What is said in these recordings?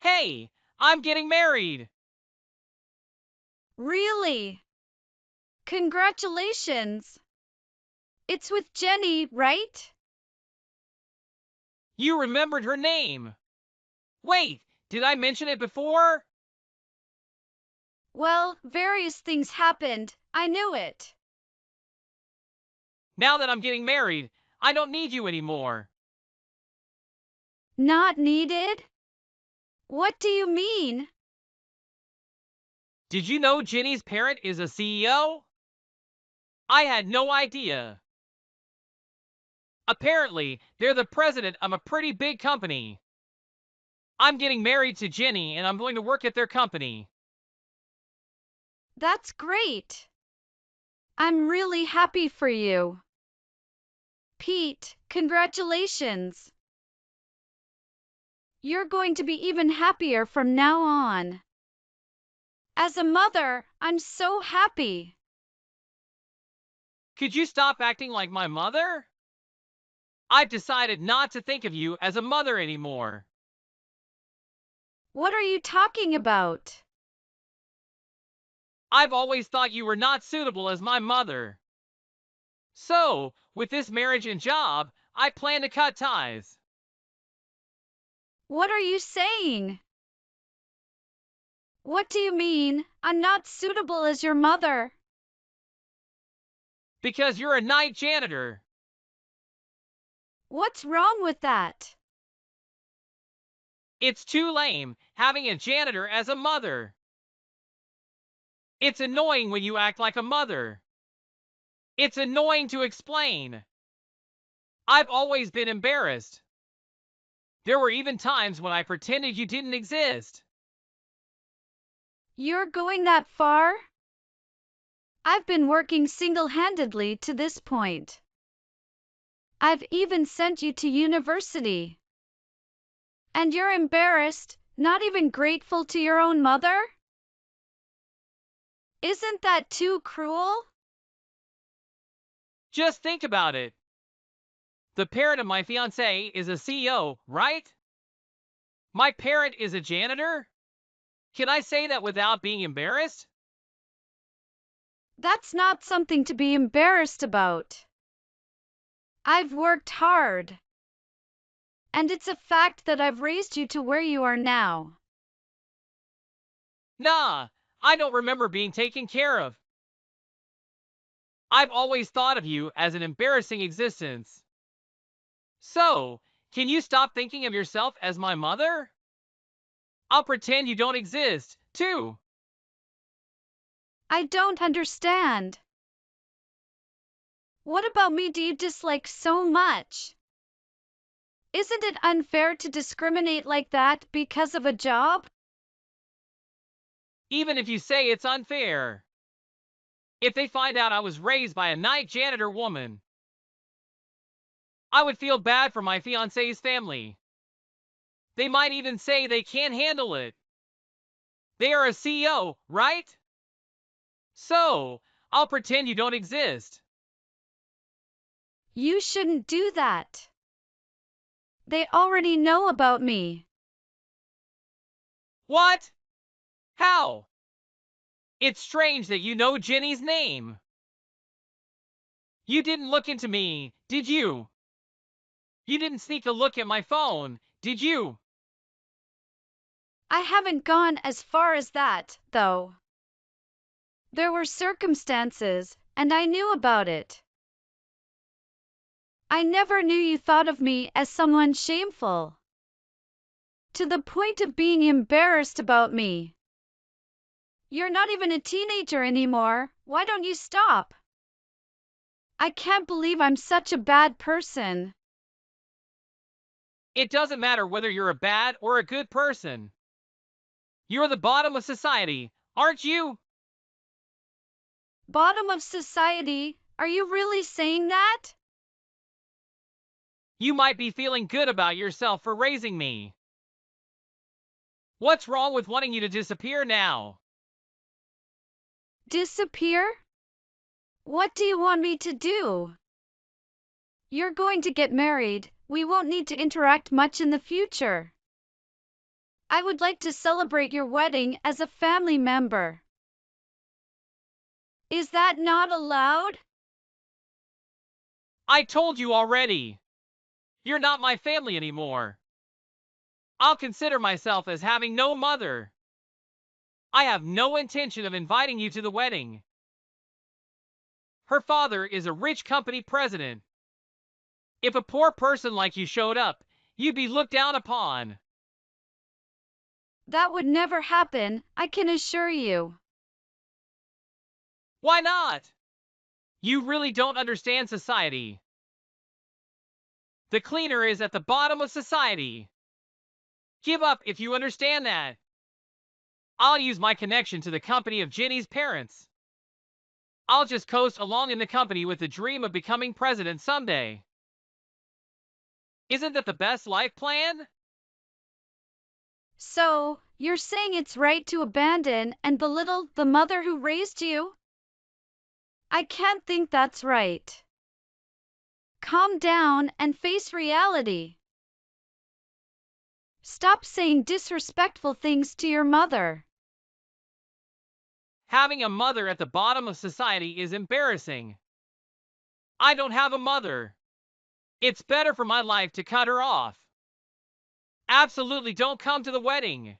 Hey, I'm getting married. Really? Congratulations. It's with Jenny, right? You remembered her name. Wait, did I mention it before? Well, various things happened. I knew it. Now that I'm getting married, I don't need you anymore. Not needed? What do you mean? Did you know Jenny's parent is a CEO? I had no idea. Apparently, they're the president of a pretty big company. I'm getting married to Jenny and I'm going to work at their company. That's great. I'm really happy for you. Pete, congratulations. You're going to be even happier from now on. As a mother, I'm so happy. Could you stop acting like my mother? I've decided not to think of you as a mother anymore. What are you talking about? I've always thought you were not suitable as my mother. So, with this marriage and job, I plan to cut ties. What are you saying? What do you mean, I'm not suitable as your mother? Because you're a night janitor. What's wrong with that? It's too lame having a janitor as a mother. It's annoying when you act like a mother. It's annoying to explain. I've always been embarrassed. There were even times when I pretended you didn't exist. You're going that far? I've been working single-handedly to this point. I've even sent you to university. And you're embarrassed, not even grateful to your own mother? Isn't that too cruel? Just think about it. The parent of my fiancée is a CEO, right? My parent is a janitor? Can I say that without being embarrassed? That's not something to be embarrassed about. I've worked hard. And it's a fact that I've raised you to where you are now. Nah, I don't remember being taken care of. I've always thought of you as an embarrassing existence. So, can you stop thinking of yourself as my mother? I'll pretend you don't exist, too. I don't understand. What about me do you dislike so much? Isn't it unfair to discriminate like that because of a job? Even if you say it's unfair. If they find out I was raised by a night janitor woman, I would feel bad for my fiancé's family. They might even say they can't handle it. They are a CEO, right? So, I'll pretend you don't exist. You shouldn't do that. They already know about me. What? How? It's strange that you know Jenny's name. You didn't look into me, did you? You didn't sneak a look at my phone, did you? I haven't gone as far as that, though. There were circumstances, and I knew about it. I never knew you thought of me as someone shameful. To the point of being embarrassed about me. You're not even a teenager anymore. Why don't you stop? I can't believe I'm such a bad person. It doesn't matter whether you're a bad or a good person. You're the bottom of society, aren't you? Bottom of society? Are you really saying that? You might be feeling good about yourself for raising me. What's wrong with wanting you to disappear now? Disappear? What do you want me to do? You're going to get married. We won't need to interact much in the future. I would like to celebrate your wedding as a family member. Is that not allowed? I told you already. You're not my family anymore. I'll consider myself as having no mother. I have no intention of inviting you to the wedding. Her father is a rich company president. If a poor person like you showed up, you'd be looked down upon. That would never happen, I can assure you. Why not? You really don't understand society. The cleaner is at the bottom of society. Give up if you understand that. I'll use my connection to the company of Ginny's parents. I'll just coast along in the company with the dream of becoming president someday. Isn't that the best life plan? So, you're saying it's right to abandon and belittle the mother who raised you? I can't think that's right. Calm down and face reality. Stop saying disrespectful things to your mother. Having a mother at the bottom of society is embarrassing. I don't have a mother. It's better for my life to cut her off. Absolutely don't come to the wedding.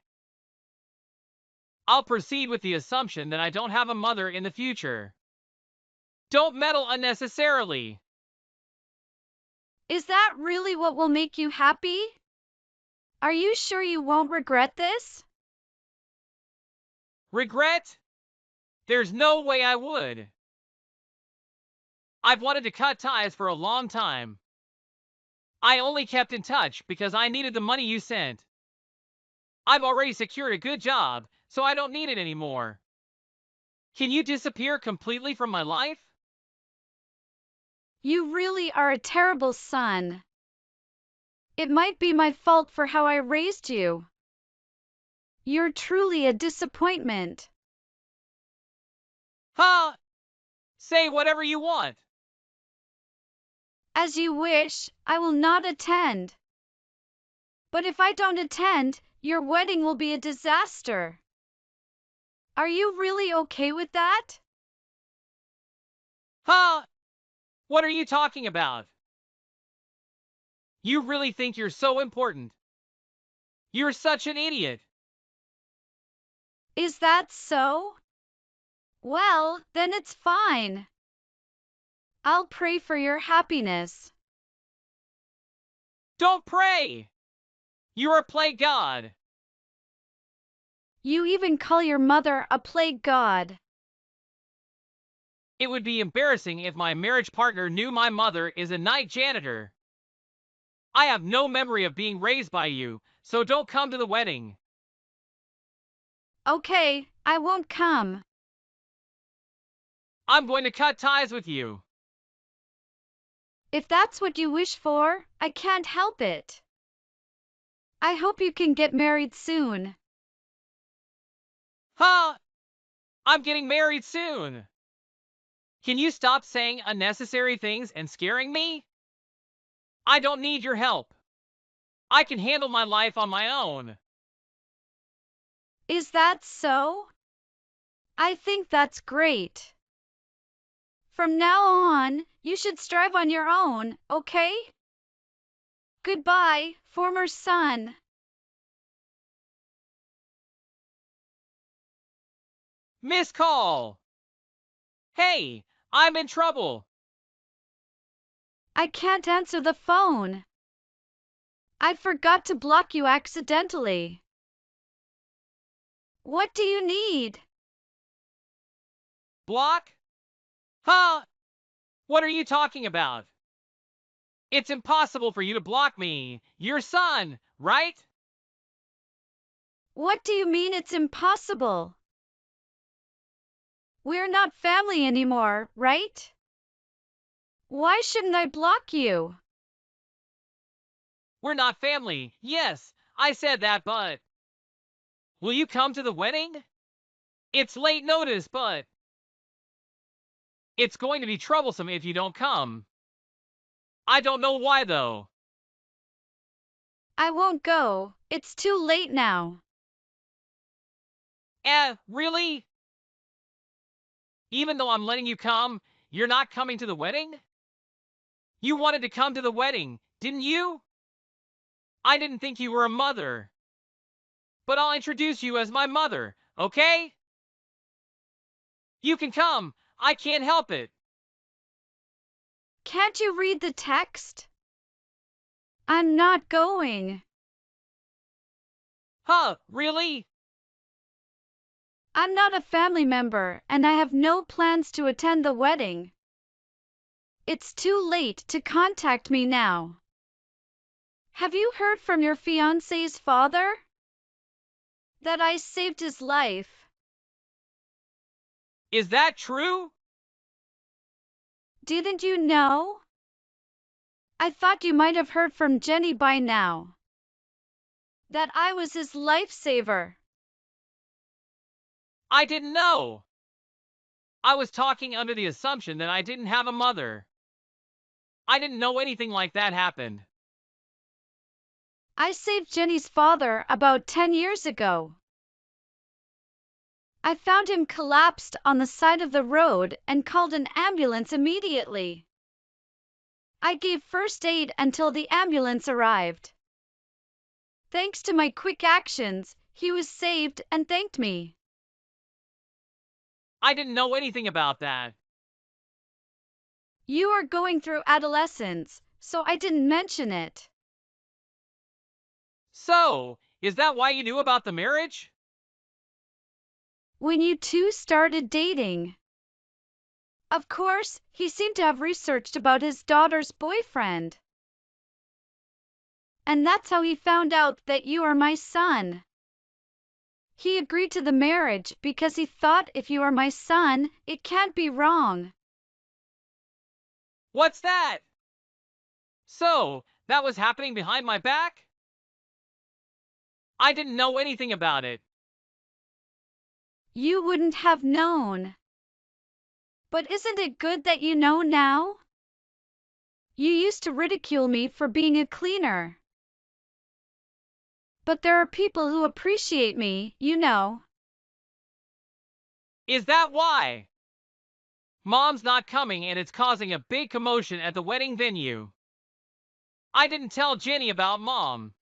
I'll proceed with the assumption that I don't have a mother in the future. Don't meddle unnecessarily. Is that really what will make you happy? Are you sure you won't regret this? Regret? There's no way I would. I've wanted to cut ties for a long time. I only kept in touch because I needed the money you sent. I've already secured a good job, so I don't need it anymore. Can you disappear completely from my life? You really are a terrible son. It might be my fault for how I raised you. You're truly a disappointment. Huh? Say whatever you want. As you wish, I will not attend. But if I don't attend, your wedding will be a disaster. Are you really okay with that? Huh? What are you talking about? You really think you're so important? You're such an idiot. Is that so? Well, then it's fine. I'll pray for your happiness. Don't pray. You're a plague god. You even call your mother a plague god. It would be embarrassing if my marriage partner knew my mother is a night janitor. I have no memory of being raised by you, so don't come to the wedding. Okay, I won't come. I'm going to cut ties with you. If that's what you wish for, I can't help it. I hope you can get married soon. Huh? I'm getting married soon. Can you stop saying unnecessary things and scaring me? I don't need your help. I can handle my life on my own. Is that so? I think that's great. From now on, you should strive on your own, okay? Goodbye, former son. Miss call. Hey, I'm in trouble. I can't answer the phone. I forgot to block you accidentally. What do you need? Block? Huh? What are you talking about? It's impossible for you to block me, your son, right? What do you mean it's impossible? We're not family anymore, right? Why shouldn't I block you? We're not family. Yes, I said that, but... Will you come to the wedding? It's late notice, but... It's going to be troublesome if you don't come. I don't know why, though. I won't go. It's too late now. Really? Even though I'm letting you come, you're not coming to the wedding? You wanted to come to the wedding, didn't you? I didn't think you were a mother. But I'll introduce you as my mother, okay? You can come. I can't help it. Can't you read the text? I'm not going. Huh, really? I'm not a family member, and I have no plans to attend the wedding. It's too late to contact me now. Have you heard from your fiancé's father? That I saved his life. Is that true? Didn't you know? I thought you might have heard from Jenny by now. That I was his lifesaver. I didn't know. I was talking under the assumption that I didn't have a mother. I didn't know anything like that happened. I saved Jenny's father about 10 years ago. I found him collapsed on the side of the road and called an ambulance immediately. I gave first aid until the ambulance arrived. Thanks to my quick actions, he was saved and thanked me. I didn't know anything about that. You are going through adolescence, so I didn't mention it. So, is that why you knew about the marriage? When you two started dating. Of course, he seemed to have researched about his daughter's boyfriend. And that's how he found out that you are my son. He agreed to the marriage because he thought if you are my son, it can't be wrong. What's that? So, that was happening behind my back? I didn't know anything about it. You wouldn't have known. But isn't it good that you know now? You used to ridicule me for being a cleaner. But there are people who appreciate me, you know. Is that why? Mom's not coming and it's causing a big commotion at the wedding venue. I didn't tell Jenny about Mom.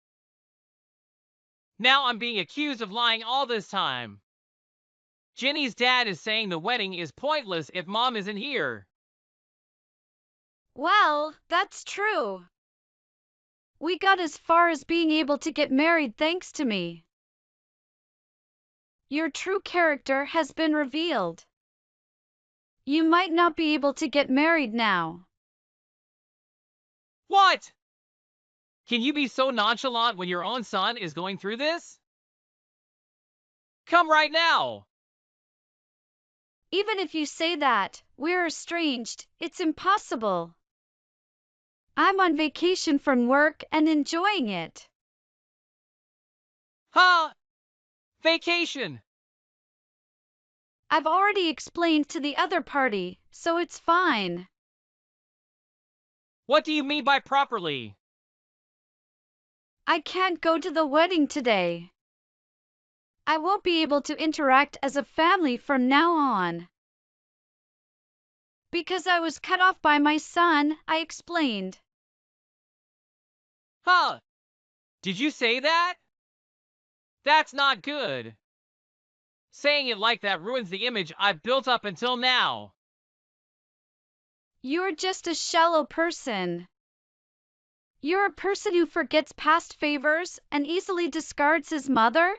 Now I'm being accused of lying all this time. Jenny's dad is saying the wedding is pointless if Mom isn't here. Well, that's true. We got as far as being able to get married thanks to me. Your true character has been revealed. You might not be able to get married now. What? Can you be so nonchalant when your own son is going through this? Come right now! Even if you say that, we're estranged, it's impossible. I'm on vacation from work and enjoying it. Huh? Vacation! I've already explained to the other party, so it's fine. What do you mean by properly? I can't go to the wedding today. I won't be able to interact as a family from now on. Because I was cut off by my son, I explained. Huh? Did you say that? That's not good. Saying it like that ruins the image I've built up until now. You're just a shallow person. You're a person who forgets past favors and easily discards his mother?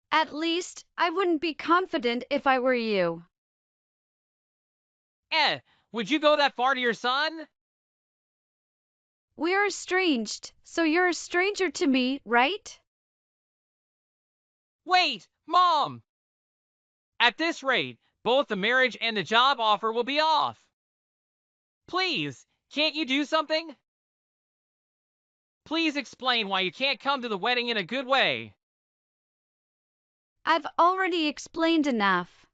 At least, I wouldn't be confident if I were you. Eh, would you go that far to your son? We're estranged, so you're a stranger to me, right? Wait, Mom! At this rate, both the marriage and the job offer will be off. Please, can't you do something? Please explain why you can't come to the wedding in a good way. I've already explained enough.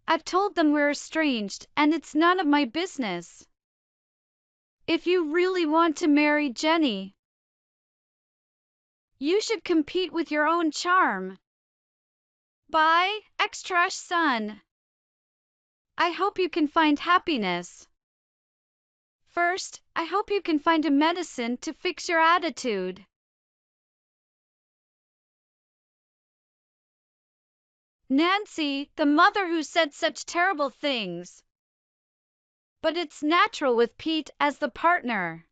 I've told them we're estranged, and it's none of my business. If you really want to marry Jenny, you should compete with your own charm. Bye, ex-trash son. I hope you can find happiness. First, I hope you can find a medicine to fix your attitude. Nancy, the mother who said such terrible things. But it's natural with Pete as the partner.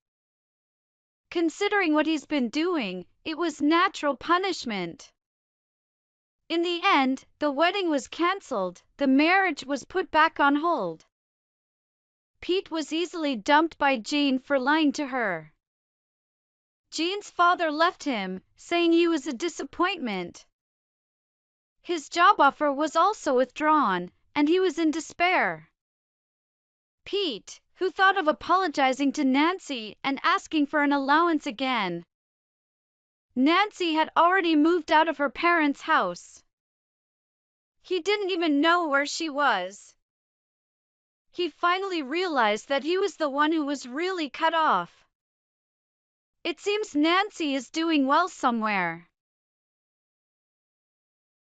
Considering what he's been doing, it was natural punishment. In the end, the wedding was cancelled, the marriage was put back on hold. Pete was easily dumped by Jean for lying to her. Jean's father left him, saying he was a disappointment. His job offer was also withdrawn, and he was in despair. Pete, who thought of apologizing to Nancy and asking for an allowance again. Nancy had already moved out of her parents' house. He didn't even know where she was. He finally realized that he was the one who was really cut off. It seems Nancy is doing well somewhere.